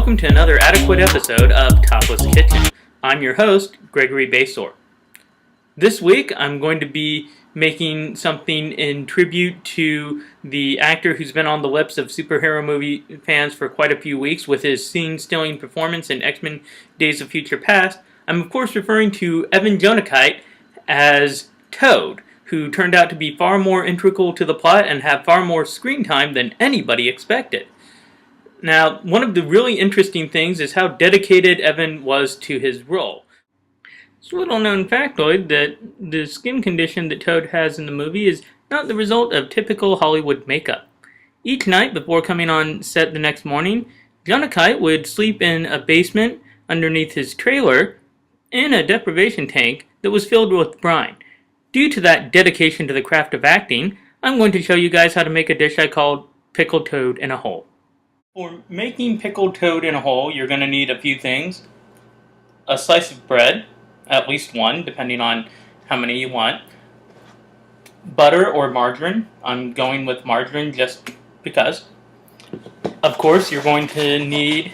welcome to another adequate episode of Topless Kitchen. I'm your host, Gregory Basor. This week, I'm going to be making something in tribute to the actor who's been on the lips of superhero movie fans for quite a few weeks with his scene-stealing performance in X-Men Days of Future Past. I'm of course referring to Evan Jonigkeit as Toad, who turned out to be far more integral to the plot and have far more screen time than anybody expected. Now, one of the really interesting things is how dedicated Evan was to his role. It's a little known factoid that the skin condition that Toad has in the movie is not the result of typical Hollywood makeup. Each night before coming on set the next morning, Jonigkeit would sleep in a basement underneath his trailer in a deprivation tank that was filled with brine. Due to that dedication to the craft of acting, I'm going to show you guys how to make a dish I called pickled toad in a hole. For making pickled toad in a hole, you're going to need a few things. A slice of bread, at least one, depending on how many you want. Butter or margarine. I'm going with margarine just because. Of course, you're going to need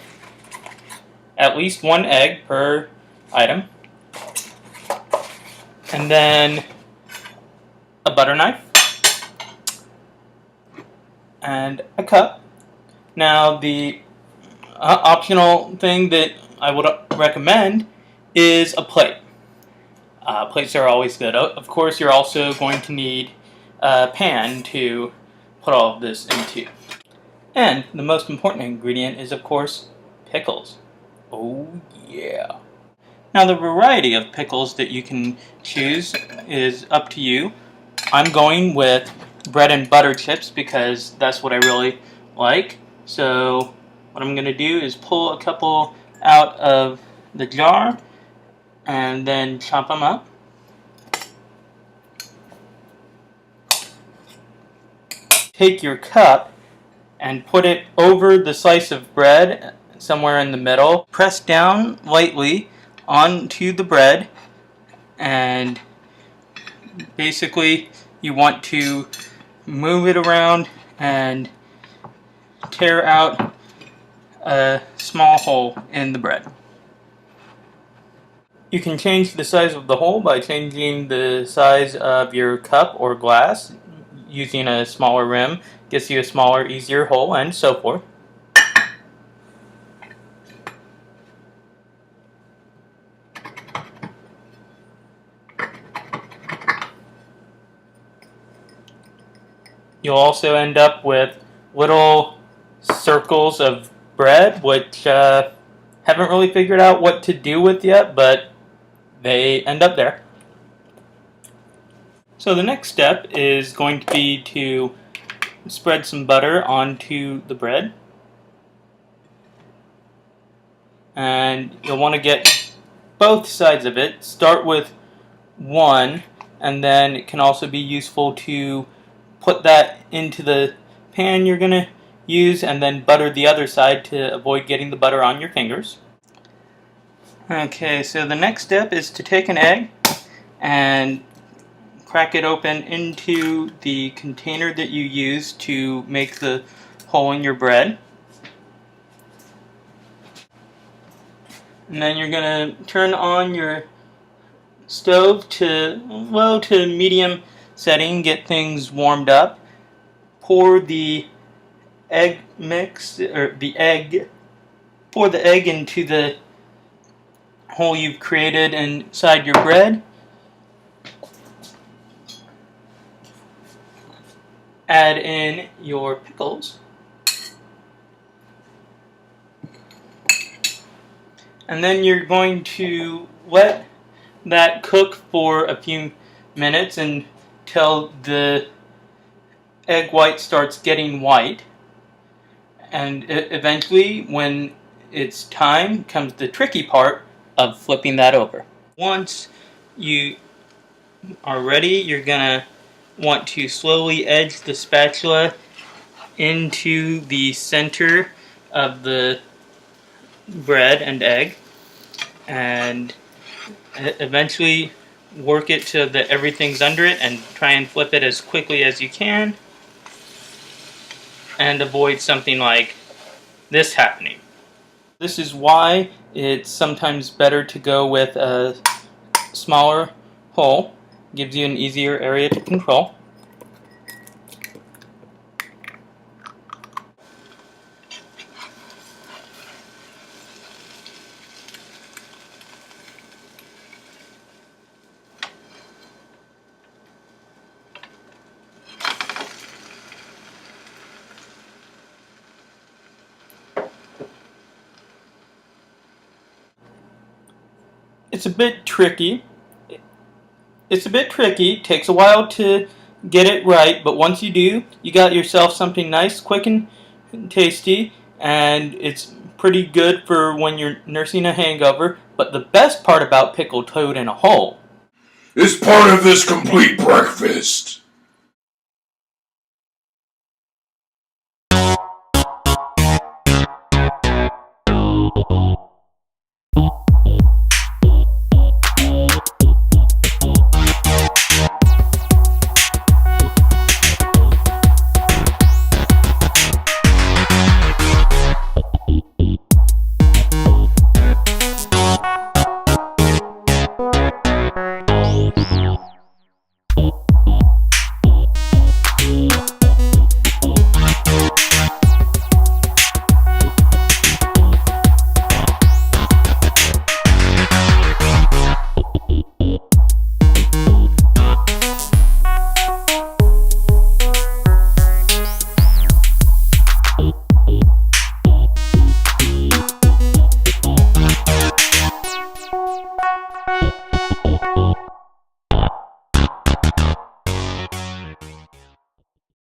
at least one egg per item. And then a butter knife. And a cup. Now, the optional thing that I would recommend is a plate. Plates are always good. Of course, you're also going to need a pan to put all of this into. And the most important ingredient is, of course, pickles. Oh, yeah. Now, the variety of pickles that you can choose is up to you. I'm going with bread and butter chips because that's what I really like. So what I'm going to do is pull a couple out of the jar and then chop them up. Take your cup and put it over the slice of bread somewhere in the middle. Press down lightly onto the bread, and basically you want to move it around and tear out a small hole in the bread. You can change the size of the hole by changing the size of your cup or glass. Using a smaller rim gets you a smaller, easier hole, and so forth. You'll also end up with little circles of bread, which haven't really figured out what to do with yet, but they end up there. So the next step is going to be to spread some butter onto the bread. And you'll want to get both sides of it. Start with one, and then it can also be useful to put that into the pan you're going to use and then butter the other side to avoid getting the butter on your fingers. Okay, so the next step is to take an egg and crack it open into the container that you use to make the hole in your bread. And then you're going to turn on your stove to low to medium setting, get things warmed up. Pour the egg mix, or pour the egg into the hole you've created inside your bread. Add in your pickles. And then you're going to let that cook for a few minutes until the egg white starts getting white. And eventually, when it's time, comes the tricky part of flipping that over. Once you are ready, you're gonna want to slowly edge the spatula into the center of the bread and egg, and eventually work it so that everything's under it, and try and flip it as quickly as you can, and avoid something like this happening. This is why it's sometimes better to go with a smaller hole. Gives you an easier area to control. It's a bit tricky. Takes a while to get it right, but once you do, you got yourself something nice, quick and tasty, and it's pretty good for when you're nursing a hangover. But the best part about pickled toad in a hole is part of this complete breakfast.